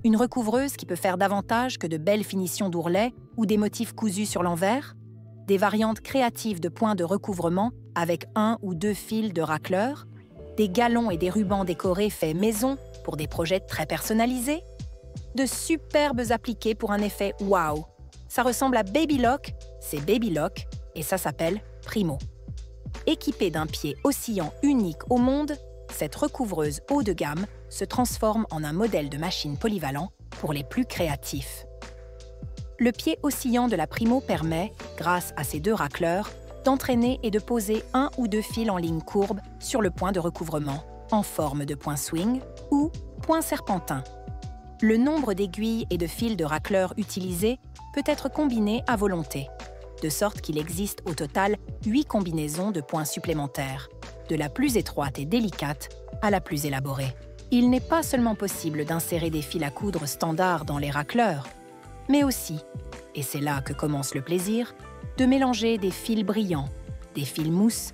Une recouvreuse qui peut faire davantage que de belles finitions d'ourlet ou des motifs cousus sur l'envers? Des variantes créatives de points de recouvrement avec 1 ou 2 fils de racleur? Des galons et des rubans décorés faits maison pour des projets très personnalisés? De superbes appliqués pour un effet wow! Ça ressemble à Baby Lock, c'est Baby Lock et ça s'appelle Primo. Équipée d'un pied oscillant unique au monde, cette recouvreuse haut de gamme se transforme en un modèle de machine polyvalent pour les plus créatifs. Le pied oscillant de la Primo permet, grâce à ses 2 racleurs, d'entraîner et de poser 1 ou 2 fils en ligne courbe sur le point de recouvrement, en forme de point swing ou point serpentin. Le nombre d'aiguilles et de fils de racleurs utilisés peut être combiné à volonté, de sorte qu'il existe au total 8 combinaisons de points supplémentaires, de la plus étroite et délicate à la plus élaborée. Il n'est pas seulement possible d'insérer des fils à coudre standards dans les racleurs, mais aussi, et c'est là que commence le plaisir, de mélanger des fils brillants, des fils mousse,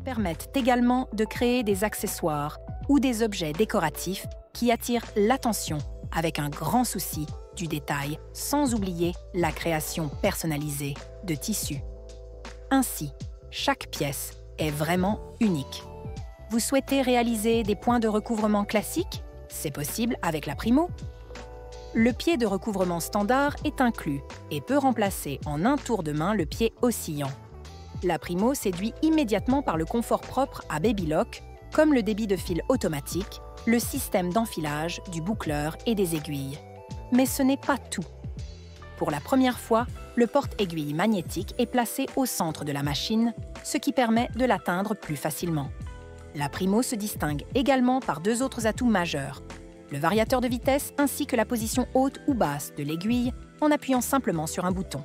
permettent également de créer des accessoires ou des objets décoratifs qui attirent l'attention avec un grand souci du détail, sans oublier la création personnalisée de tissus. Ainsi, chaque pièce est vraiment unique. Vous souhaitez réaliser des points de recouvrement classiques? C'est possible avec la Primo. Le pied de recouvrement standard est inclus et peut remplacer en un tour de main le pied oscillant. La Primo séduit immédiatement par le confort propre à Baby Lock, comme le débit de fil automatique, le système d'enfilage, du boucleur et des aiguilles. Mais ce n'est pas tout. Pour la première fois, le porte-aiguille magnétique est placé au centre de la machine, ce qui permet de l'atteindre plus facilement. La Primo se distingue également par 2 autres atouts majeurs, le variateur de vitesse ainsi que la position haute ou basse de l'aiguille en appuyant simplement sur un bouton.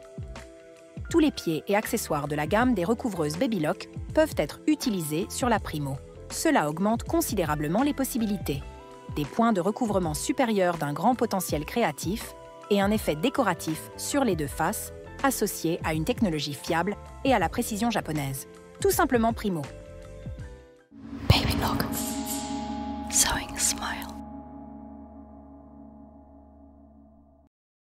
Tous les pieds et accessoires de la gamme des recouvreuses Baby Lock peuvent être utilisés sur la Primo. Cela augmente considérablement les possibilités. Des points de recouvrement supérieurs d'un grand potentiel créatif et un effet décoratif sur les 2 faces, associé à une technologie fiable et à la précision japonaise. Tout simplement Primo.